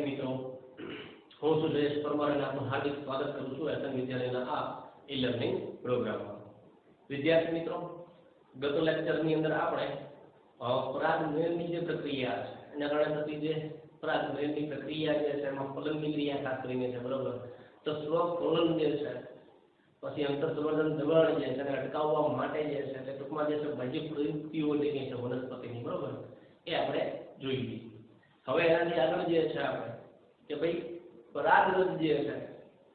મિત્રો, હું છું જયેશ પરમાર અને આપનું હાર્દિક સ્વાગત કરું છું એસ.એન વિદ્યાલયના આ ઈ-લર્નિંગ પ્રોગ્રામમાં. વિદ્યાર્થી મિત્રો, ગત લેક્ચરની અંદર આપણે પરાગમેળની જે પ્રક્રિયા છે એના કારણે થતી જે પરાગમેળની પ્રક્રિયા જે છે એમાં ફલનની ક્રિયા ખાસ કરીને છે, બરોબર. તો સ્વફલન જે છે, પછી અંતરસંવર્ધન દબાણ જે છે એને અટકાવવા માટે જે છે એટલે ટૂંકમાં જે છે બાહ્ય પ્રવૃત્તિઓ જે છે વનસ્પતિની, બરોબર, એ આપણે જોઈએ. હવે એનાથી આગળ જે છે આપણે કે ભાઈ પરાગરજ જે છે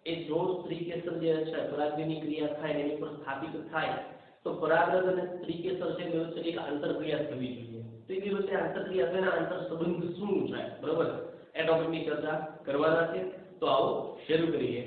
એ જો સ્ત્રીકેસર જે છે પરાગની ક્રિયા થાય એની પર સ્થાપિત થાય તો પરાગરજ અને સ્ત્રીકેસર છે એ વચ્ચે એક આંતરક્રિયા થવી જોઈએ. તો એ વચ્ચે આંતરક્રિયા થઈને આંતર સંબંધ શું છે, બરોબર, એ ટોપિકની ચર્ચા કરવાના છે. તો આવો શરૂ કરીએ.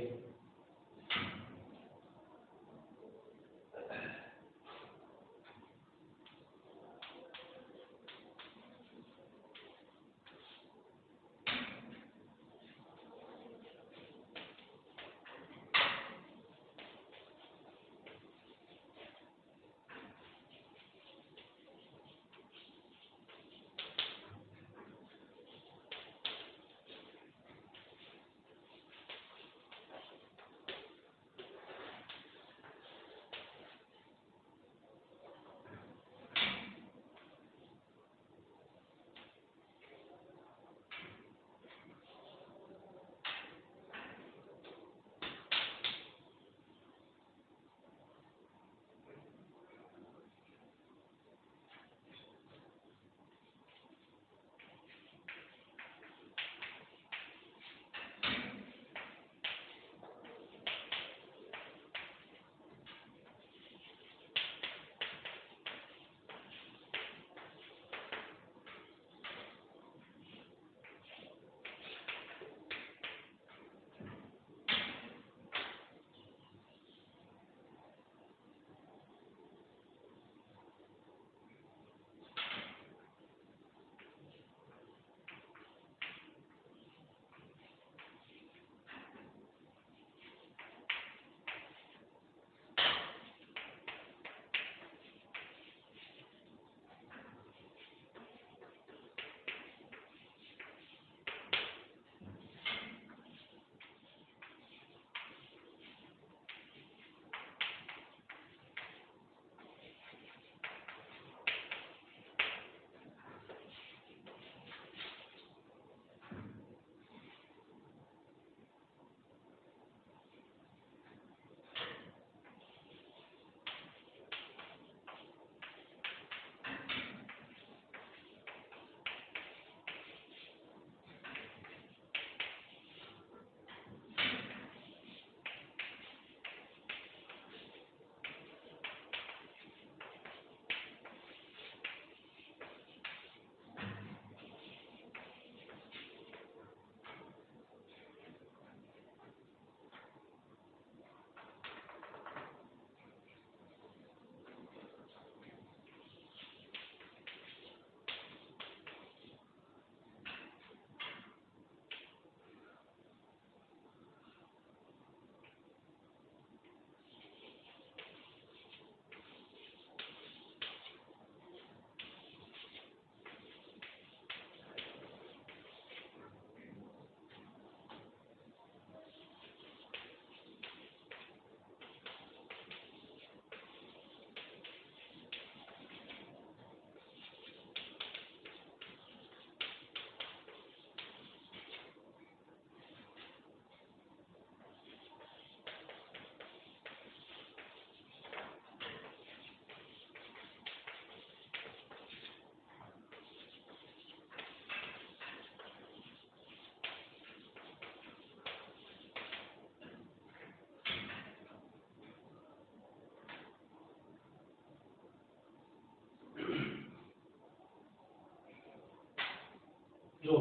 જો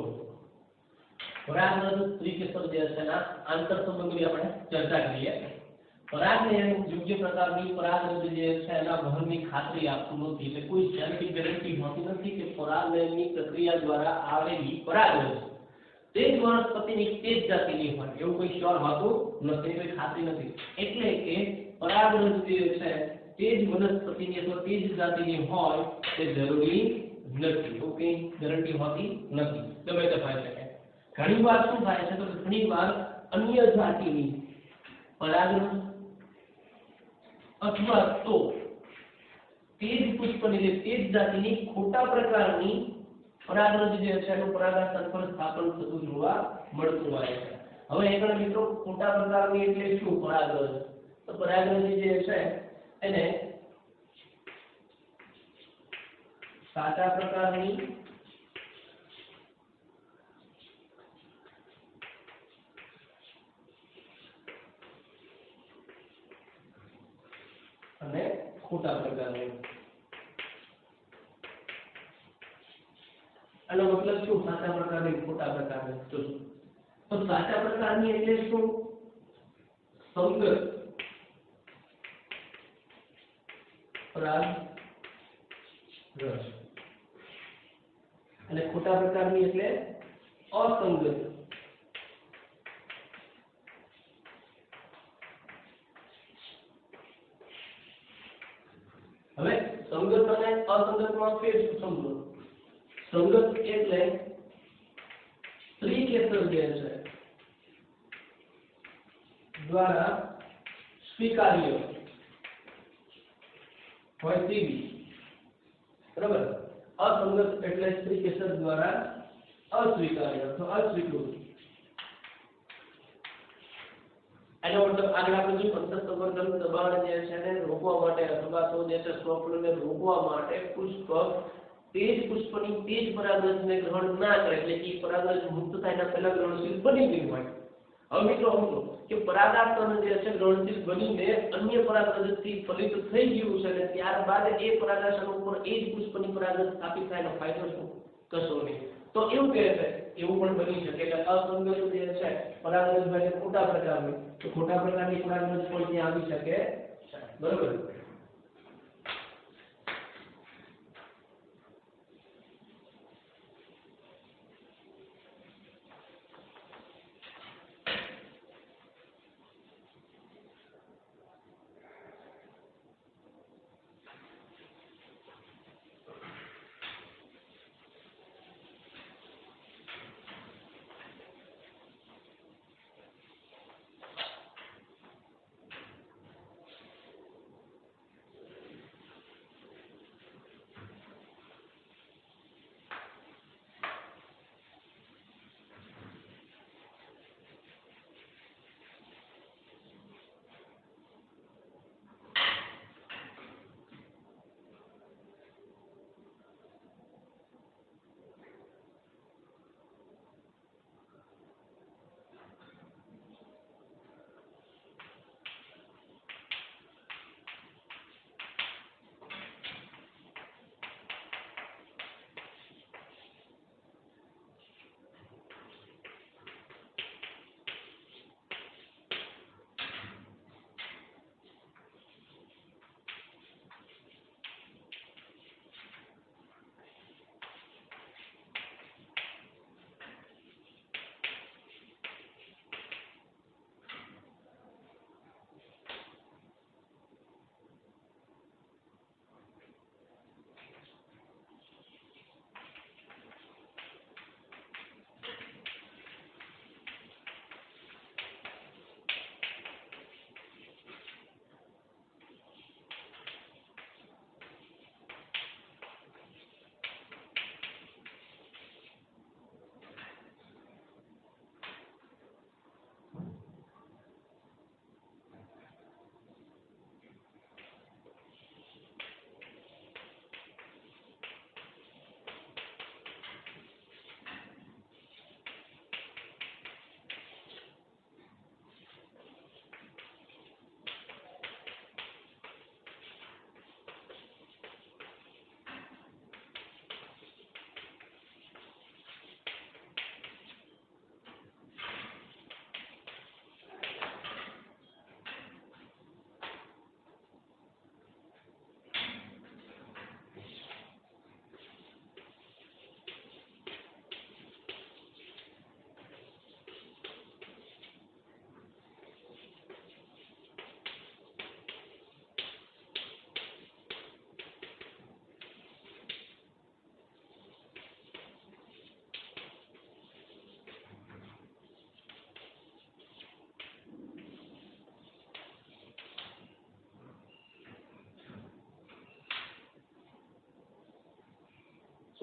પરાગરજ સ્ત્રીકેસર જે છે એના આંતર સંબંધની આપણે ચર્ચા કરીએ. પરાગને યોગ્ય પ્રકારની પરાગરજ જે છે એના વહનની ખાતરી આપતું નથી, એટલે કોઈ જેનેટિક ગેરંટી હોતી નથી કે પરાગની પ્રક્રિયા દ્વારા આવેલી પરાગરજ તે જ વનસ્પતિની તે જ જાતિની હોય એવું કોઈ શ્યોર હોતું નથી, કોઈ ખાતરી નથી. એટલે કે પરાગરજ જે છે તે જ વનસ્પતિની અથવા તે જ જાતિની હોય તે જરૂરી નથી, એવું કઈ ગેરંટી હોતી નથી, ગમે તે હોય શકે. ઘણીવાર શું થાય છે તો ઘણીવાર અન્ય જાતિની પરાગરજ અથવા તો તે જ પુષ્પની તે જ જાતિની ખોટા પ્રકારની પરાગરજ જે છે એનું પરાગાસન પર સ્થાપન થતું જોવા મળતું હોય છે. હવે એકણ મિત્રો ખોટા પ્રકારની એટલે શું પરાગરજ? તો પરાગરજ જે છે એને સાચા પ્રકારની અને ખોટા પ્રકારની, આનો મતલબ શું? સાચા પ્રકારની ખોટા પ્રકારની. તો સાચા પ્રકારની એટલે શું? સંગત પરાગરજ અને ખોટા પ્રકારની એટલે અસંગત. હવે સંગત અને અસંગતમાં ફેર શું સમજો? સંગત એટલે સ્ત્રી કેસર જે છે દ્વારા સ્વીકાર્ય હોય તેવી, બરાબર. અસંગત એટલે સ્ત્રી કેસર દ્વારા અસ્વીકાર્ય અથવા અસ્વીકૃત. એનો મતલબ આગળ આપણે જે અંતઃસ્તંભન દબાણ જે છે એને રોકવા માટે અથવા તો જે છે સ્વપ્નને રોકવા માટે પુષ્પ તેજ પુષ્પની તેજ પરાગરજને ગ્રહણ ના કરે, એટલે કે પરાગરજ મુક્ત થાય એના પહેલા ગ્રહણશીલ બની ગયું હોય. હવે મિત્રો સમજો કે પરાગાસન જે છે ગ્રહણશીલ બનીને અન્ય પરાગરજથી ફલિત થઈ ગયું છે અને ત્યારબાદ એ પરાગાસન ઉપર એ જ પુષ્પની પરાગરજ સ્થાપિત થાય એનો ફાયદો શું? કશો નહીં. તો એવું કહે છે, એવું પણ બની શકે કે અસંગત જે છે પરાગરજ ભાઈ ખોટા પ્રકારની, તો ખોટા પ્રકારની પરાગરજ પણ ત્યાં આવી શકે, બરોબર.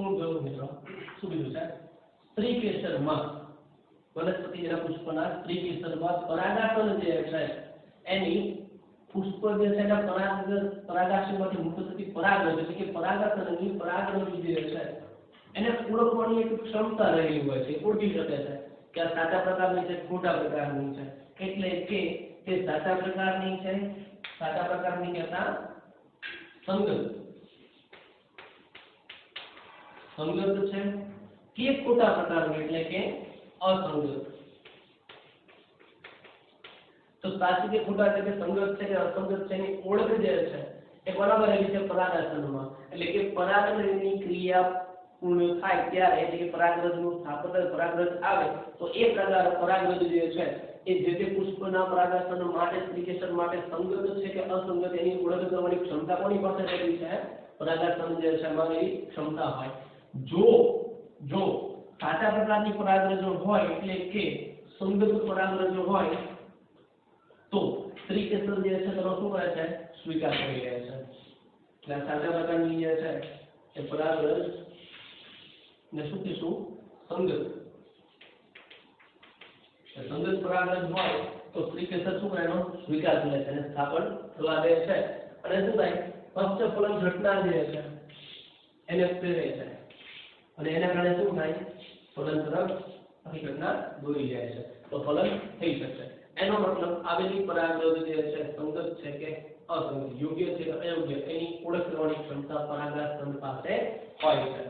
શું જોયું મિત્રો? શું કીધું છે? સ્ત્રી કેસરમાં વનસ્પતિના પુષ્પના સ્ત્રી કેસરમાં પરાગાશન જે છે એની પુષ્પ જે છે એના પરાગાશનમાંથી મુક્ત થતી પરાગરજ એટલે કે પરાગાશનની પરાગરજ જે છે એને ઓળખવાની એક ક્ષમતા રહેલી હોય છે, ઓળખી શકે છે કે આ સાચા પ્રકારની છે, ખોટા પ્રકારની છે. એટલે કે તે સાચા પ્રકારની છે, સાચા પ્રકારની કહેતા સંગત છે કે ખોટા પ્રકારની એટલે કે અસંગત. તો સાચી કે ખોટા એટલે કે સંગત છે કે અસંગત છે એની ઓળખ જે છે એ બરાબર એવી છે પરાગાશનમાં. એટલે કે પરાગરજની ક્રિયા પૂર્ણ થાય ત્યારે એટલે કે પરાગરજનું સ્થાપન પરાગરજ આવે તો એ પરાગરજ જે છે એ જે તે પુષ્પના પરાગાશન માટે સ્ત્રીકેસર માટે સંગત છે કે અસંગત એની ઓળખ કરવાની ક્ષમતા કોની પાસે રહેલી છે? પરાગાશન જે છે એમાં એવી ક્ષમતા હોય. જો સાચા પ્રકારની પરાગરજો હોય એટલે કે સંગત પરાગરજો હોય તો સ્ત્રીકેસર જે છે તેનો શું કરે છે? સ્વીકાર કરી લે છે. એટલે સાચા પ્રકારની જે છે એ પરાગરજ ને શું કહીશું? સંગત. સંગત પરાગરજ હોય તો સ્ત્રીકેસર શું કરે? એનો સ્વીકાર કરે છે અને સ્થાપન થવા દે છે. અને શું થાય? પક્ષફલન ઘટના જે છે એને પ્રેરે છે અને એના કારણે શું થાય? ફલન તરફ આખી ઘટના દોરી જાય છે તો ફલન થઈ શકશે. એનો મતલબ આવેલી પરાગરજ જે છે સંગત છે કે અસંગત, યોગ્ય છે કે અયોગ્ય એની ઓળખ કરવાની ક્ષમતા પરાગાશન પાસે હોય છે.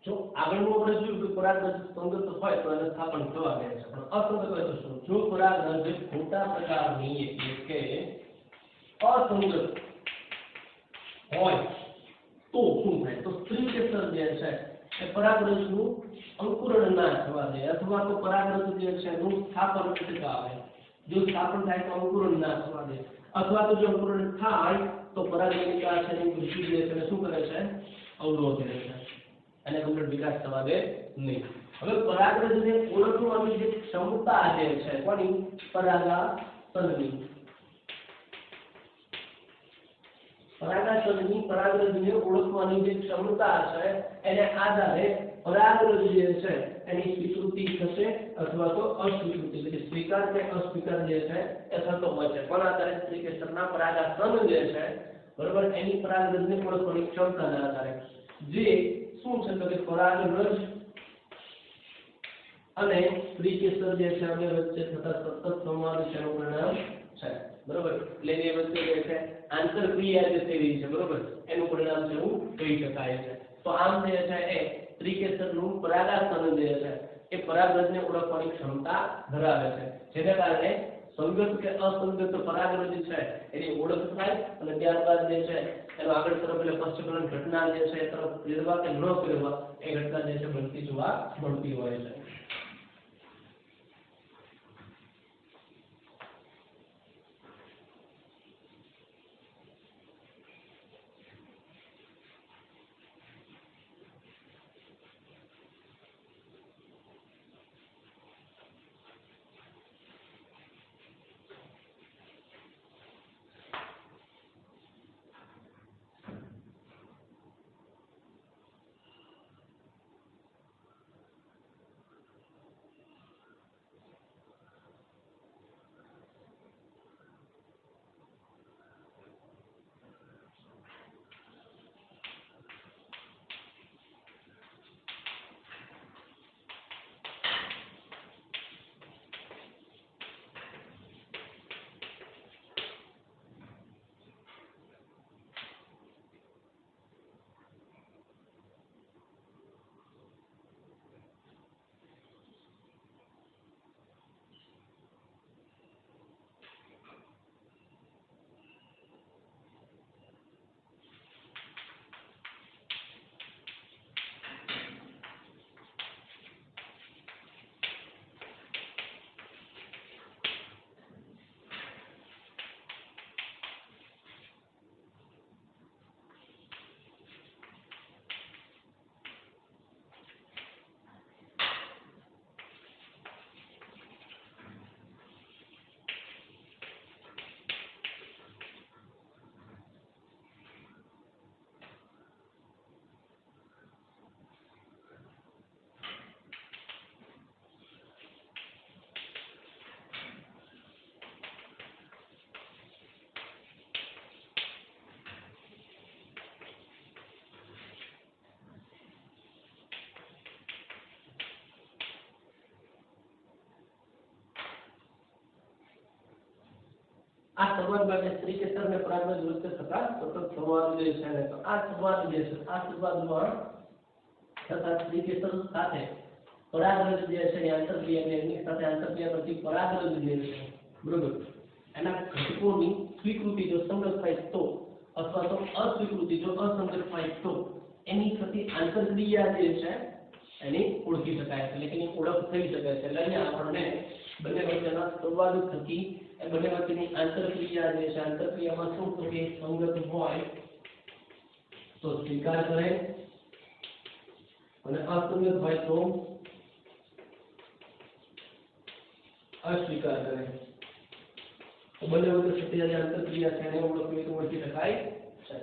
જો આગળનું આપણે જોયું કે પરાગરજ સંગત હોય તો એને સ્થાપન થવા દે છે, પણ અસંગત હોય તો શું? જો પરાગરજ ખોટા પ્રકારની એટલે કે અસંગત હોય તો શું થાય? તો સ્ત્રી કેસર જે છે એ પરાગરજનું અંકુરણ ના થવા દે, અથવા તો પરાગરજ જે છે એનું સ્થાપન અટકાવે. જો સ્થાપન થાય તો અંકુરણ ના થવા દે, અથવા તો જો અંકુરણ થાય તો પરાગરેણિકા છે એની વૃદ્ધિ જે છે શું કરે છે? અવરોધે છે, અને કમ્પ્લીટ વિકાસ થવા દે નહીં. હવે પરાગરજને ઓળખવાની જે ક્ષમતા જે છે કોની? પરાગાસનની. પરાગાસનની પરાગરજને ઓળખવાની જે ક્ષમતા છે એને આધારે પરાગરજ જે છે એની સ્વીકૃતિ થશે અથવા તો અસ્વીકૃતિ, એટલે સ્વીકાર કે અસ્વીકાર જે છે એ થતો હોય છે. પણ આધારે સ્ત્રી કેસરના પરાગાસન જે છે બરોબર એની પરાગરજને ઓળખવાની ક્ષમતાના આધારે જે શું છે તો કે પરાગરજ અને સ્ત્રી કેસર જે છે અને વચ્ચે થતા સતત સંવાદ છે એનું પરિણામ છે. બરોબર, એટલે એ વચ્ચે જે છે આંતરક્રિયા જે થઈ રહી છે બરોબર એનું પરિણામ છે એવું કહી શકાય છે. તો આમ જે છે એ સ્ત્રી કેસરનું પરાગાસન જે છે એ પરાગરજને ઓળખવાની ક્ષમતા ધરાવે છે, જેના કારણે સંગત કે અસંગત પરાગરજ છે એની ઓળખ થાય અને ત્યારબાદ જે છે એનો આગળ તરફ એટલે પશ્ચકરણ ઘટના જે છે એ તરફ પ્રેરવા કે ન પ્રેરવા એ ઘટના જે છે બનતી જોવા મળતી હોય છે. આ સંવાદ માટે સ્ત્રી કેસર અને પરાગરજ વચ્ચે થતા સતત સંવાદ જે છે ને તો આ સંવાદ જે છે આ સંવાદમાં થતા સ્ત્રી કેસર સાથે પરાગરજ જે છે એ આંતરક્રિયા એની સાથે આંતરક્રિયા પછી પરાગરજ જે છે બરોબર એના ઘટકોની સ્વીકૃતિ જો સંગત થાય તો અથવા તો અસ્વીકૃતિ જો અસંગત થાય તો એની થતી આંતરક્રિયા જે છે એની ઓળખી શકાય છે, એટલે કે એની ઓળખ થઈ શકે છે. એટલે અહીંયા આપણને બંને વચ્ચેના સંવાદ થકી એ બંને વચ્ચેની આંતરક્રિયા જે છે આંતરક્રિયામાં શું થશે? સંગત હોય તો સ્વીકાર કરે અને અસંગત હોય તો અસ્વીકાર કરે. તો બંને વચ્ચે થતી જે આંતરક્રિયા છે એને ઓળખી શકાય છે.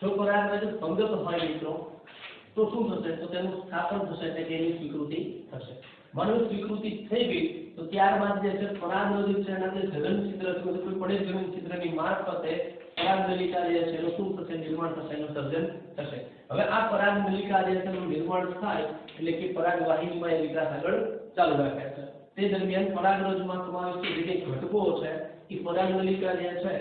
જો પરાગરજ ભંગત હોય મિત્રો તો શું થશે? તો તેનું સ્થાપન થશે એટલે કે એની સ્વીકૃતિ થશે. માનો સ્વીકૃતિ થઈ ગઈ તો ત્યારબાદ જે છે પરાગરજ છે એના જે જનન છિદ્ર છે કોઈ પડે જનન છિદ્રની મારફતે પરાગનલિકા જે છે એનું શું થશે? નિર્માણ થશે, એનું સર્જન થશે. હવે આ પરાગનલિકા જે છે એનું નિર્માણ થાય એટલે કે પરાગવાહિનીમાં એ વિકાસ આગળ ચાલુ રાખે છે. તે દરમિયાન પરાગરજમાં સમાવિષ્ટ જે ઘટકો છે એ પરાગનલિકા જે છે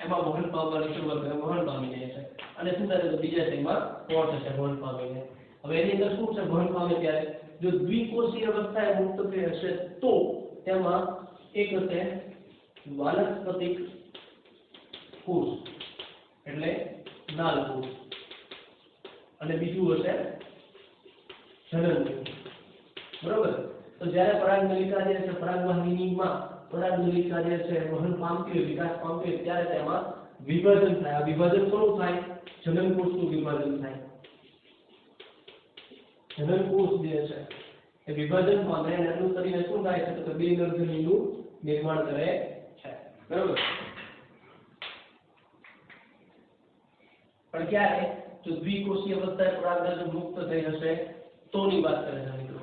એમાં વહન પામવાની શરૂઆત કરે, વહન પામી જાય છે અને શું થાય તો બીજા શયમાં પહોંચે છે વહન પામીને. હવે એની અંદર શું છે? વહન પામે ત્યારે જો દ્વિકોષીય અવસ્થાએ મુક્ત થઈ હશે તો તેમાં એક હશે વાનસ્પતિક કોષ એટલે નાલ કોષ અને બીજું હશે જનન કોષ. બરોબર? તો જ્યારે પરાગનલિકા જે છે પરાગવાહિનીમાં પરાગનલિકા જે છે વહન પામતી હોય, વિકાસ પામતી હોય ત્યારે તેમાં વિભાજન થાય. આ વિભાજન કોનું થાય? જનન કોષનું વિભાજન થાય. જનન કોષ જે છે એ વિભાજન પામે અને અનુસરીને શું થાય છે તો બે નરજનીનું નિર્માણ કરે છે. બરોબર? પણ ક્યારે? જો દ્વિકોષીય અવસ્થાએ પરાગરજ મુક્ત થઈ હશે તોની વાત કરે છે મિત્રો.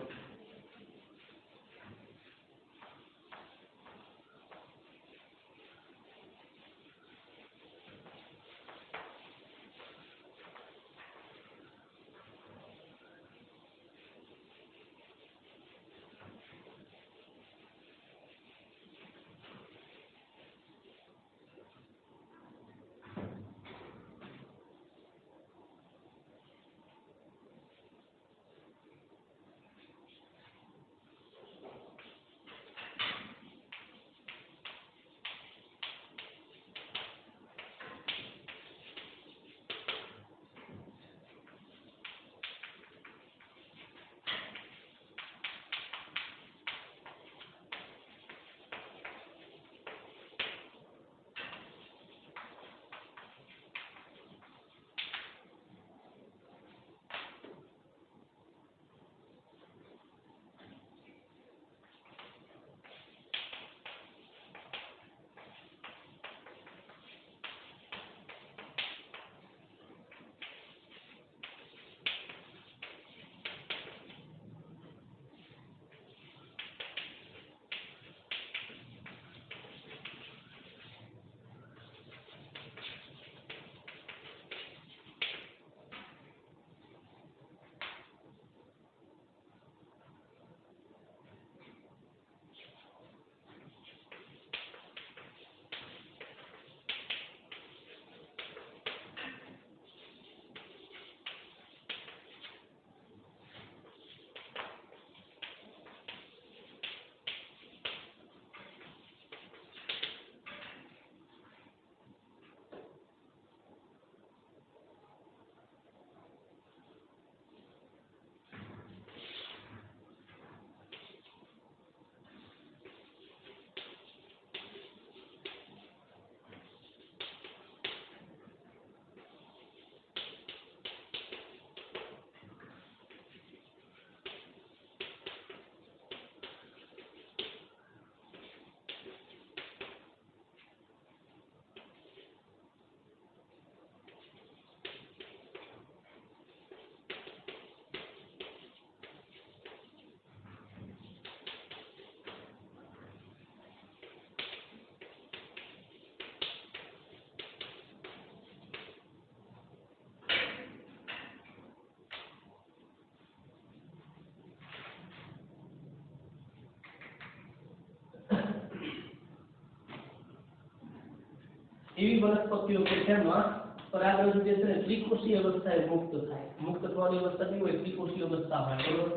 એવી વનસ્પતિઓ કે જેમાં પરાગરજ જે છે ત્રિકોષીય અવસ્થાએ મુક્ત થાય. મુક્ત થવાની અવસ્થા કેવી હોય? ત્રિકોષીય અવસ્થા હોય. બરોબર?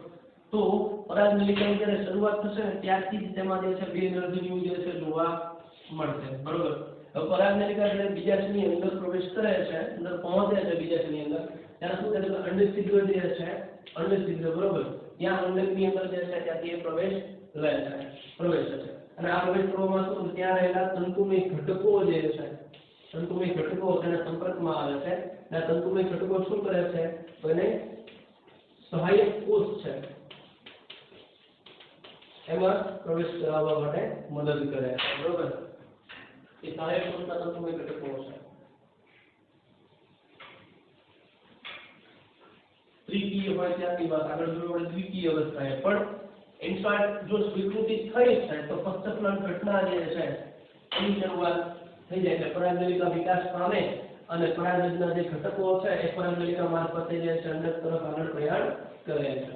તો પરાગનલિકાની જ્યારે શરૂઆત થશે ને ત્યારથી જ તેમાં જે છે બે નરજનીઓ જે છે જોવા મળશે. બરોબર? હવે પરાગનલિકા જ્યારે બીજાશયની અંદર પ્રવેશ કરે છે, અંદર પહોંચે છે બીજાશયની અંદર, ત્યારે શું થાય કે અંડછિદ્ર જે છે અંડછિદ્ર, બરોબર, ત્યાં અંડકની અંદર જે છે ત્યાંથી એ પ્રવેશ લે છે, પ્રવેશ છે. અને આ પ્રવેશ કરવામાં શું ત્યાં રહેલા તંતુમય ઘટકો જે છે, તંતુમય ઘટકો તેના સંપર્કમાં આવે છે અને તંતુમય ઘટકો શું કરે છે તો એને સહાયક કોષ છે એમાં પ્રવેશ કરાવવા માટે મદદ કરે છે. બરોબર? એ સહાયક કોષના તંતુમય ઘટકો છે. દ્વિતીય હોય ત્યારની વાત આગળ જોઈ આપણે દ્વિતીય અવસ્થાએ પણ ઇન્ફાન્ટ જો સ્વીકૃતિ થઈ છે તો ફક્ત પ્લાન્ટ ઘટના જે છે એની શરૂઆત થઈ જાય એટલે પરાગનલિકા વિકાસ પામે અને પરાગરજના જે ઘટકો છે એ પરાગનલિકા મારફતે જે છે અંડક તરફ આગળ પ્રયાણ કરે છે.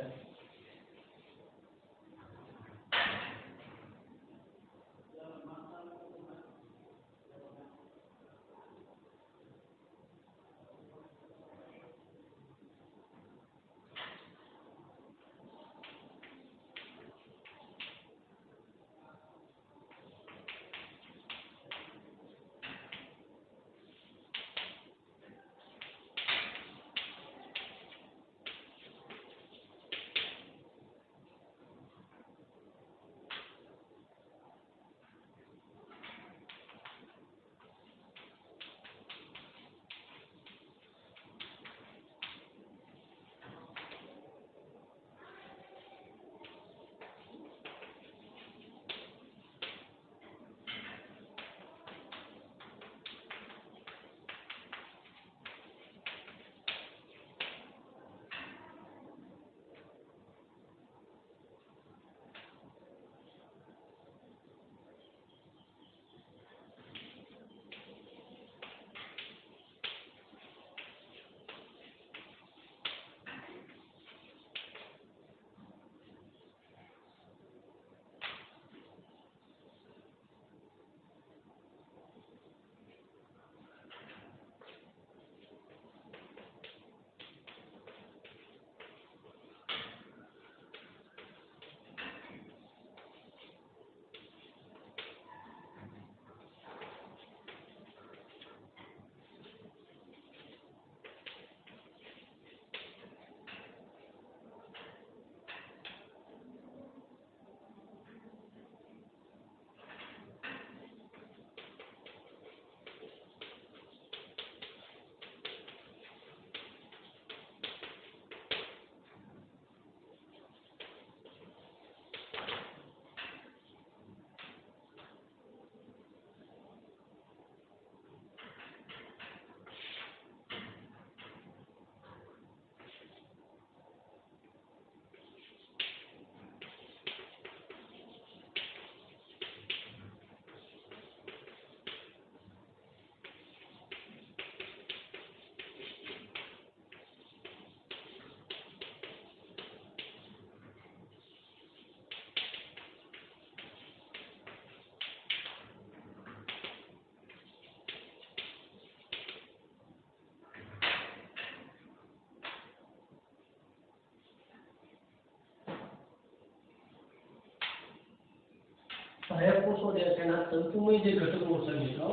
સહાયક કોષો જે છે એના તંતુમય જે ઘટકો છે મિત્રો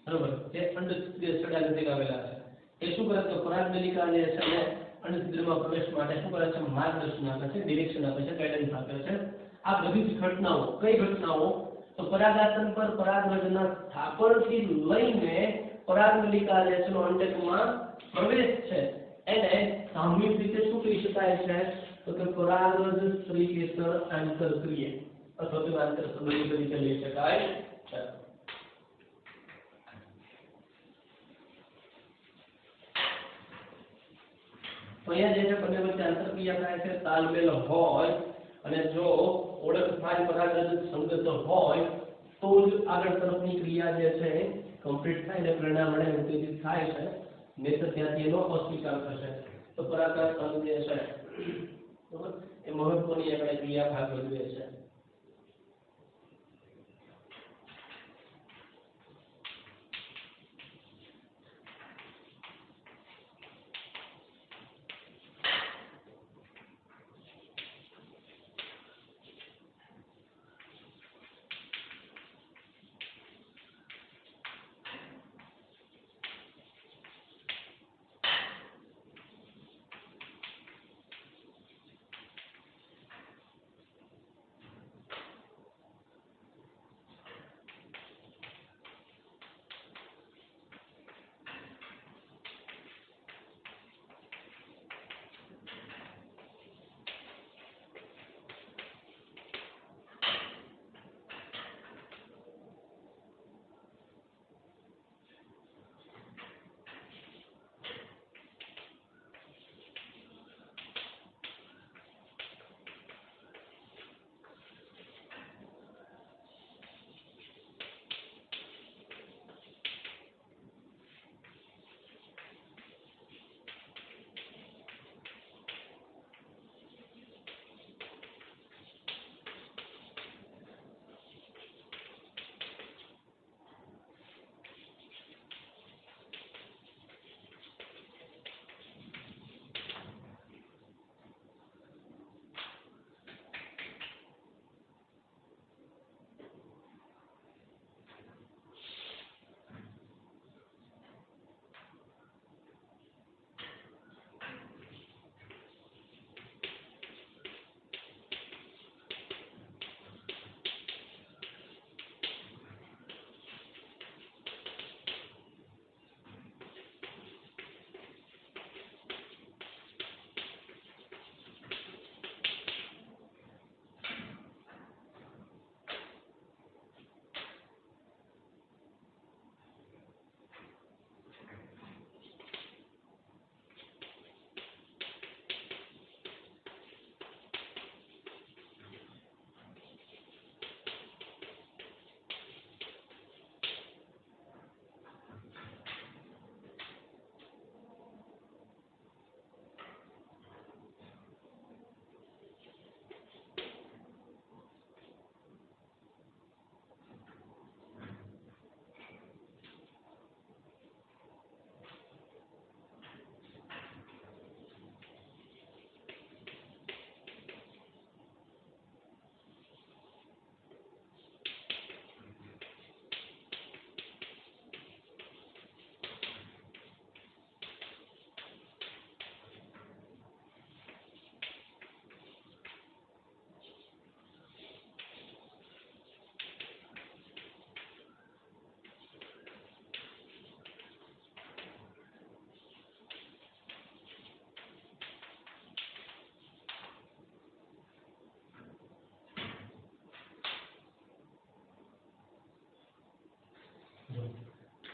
બરાબર જે અંડછિદ્ર છેડા નજીક આવેલા છે એ શું કરે તો પરાગનલિકા જે છે ને અંડછિદ્રમાં પ્રવેશ માટે શું કરે છે માર્ગદર્શન આપે છે ડિરેક્શન આપે છે ગાઈડન્સ આપે છે. આ બધી જ ઘટનાઓ કઈ ઘટનાઓ તો પરાગાસન પર પરાગરજના સ્થાપનથી લઈને પરાગનલિકા જે છે અંડકમાં પ્રવેશ છે એને સામૂહિક રીતે શું કહી શકાય છે તો કે પરાગરજ સ્ત્રીકેસર આંતરક્રિયા અથવા તો આંતર સંબંધી તરીકે લઈ શકાય છે. તો અહીંયા જે છે બંને વચ્ચે આંતરક્રિયા થાય છે તાલમેલ હોય અને જો ઓળખ થાય પરાગરજ સંગત હોય તો જ આગળ તરફની ક્રિયા જે છે કમ્પ્લીટ થાય અને પરિણામ મળે ઉત્તેજિત થાય છે નહીંતર ત્યાંથી એનો અસ્વીકાર થશે. તો પરાગાસન જે છે બરાબર એ મહત્વની આપણે ક્રિયા ભાગ ભજવે છે.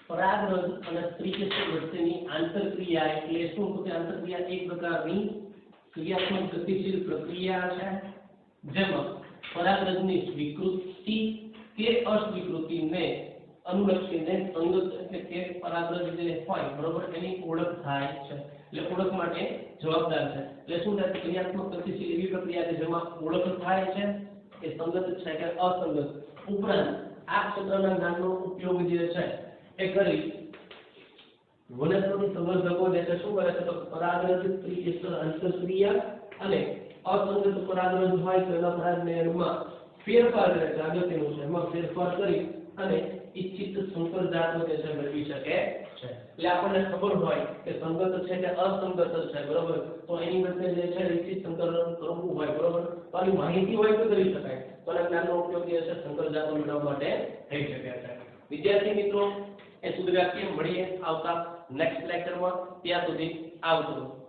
પરાગરજ અને સ્ત્રીકેસર વચ્ચેની આંતરક્રિયા એટલે શું? તો કે આંતરક્રિયા એક પ્રકારની ક્રિયાત્મક ગતિશીલ પ્રક્રિયા છે જેમાં પરાગરજની સ્વીકૃતિ કે અસ્વીકૃતિને અનુલક્ષીને સંગત એટલે કે પરાગરજ જે હોય બરોબર એની ઓળખ થાય છે. એટલે ઓળખ માટે જવાબદાર છે. એટલે શું થાય? ક્રિયાત્મક ગતિશીલ એવી પ્રક્રિયા છે જેમાં ઓળખ થાય છે કે સંગત છે કે અસંગત. ઉપરાંત આ ક્ષેત્રના જ્ઞાનનો ઉપયોગ જે છે એ કરી વનસ્પતિ સંવર્ધકોને એટલે શું કરે છે? તો પરાગરજ સ્ત્રીકેસર આંતરક્રિયા અને અસંગત પરાગરજ હોય તો એના પરાગરજમાં ફેરફાર કરે છે. અગત્યનું છે એમાં ફેરફાર કરી અને ઇચ્છિત સંકર જાતો જે છે મેળવી શકે છે. એટલે આપણને ખબર હોય કે સંગત છે કે અસંગત છે બરોબર, તો એની વચ્ચે જે છે ઇચ્છિત સંકરણ કરવું હોય બરોબર, તો આની માહિતી હોય તો કરી શકાય. તો આ જ્ઞાનનો ઉપયોગ જે છે સંકર જાતો મેળવવા માટે થઈ શકે છે. વિદ્યાર્થી મિત્રો એ શુદ્ધ વાક્ય મળીએ આવતા નેક્સ્ટ લેક્ચરમાં. ત્યાં સુધી આવજો.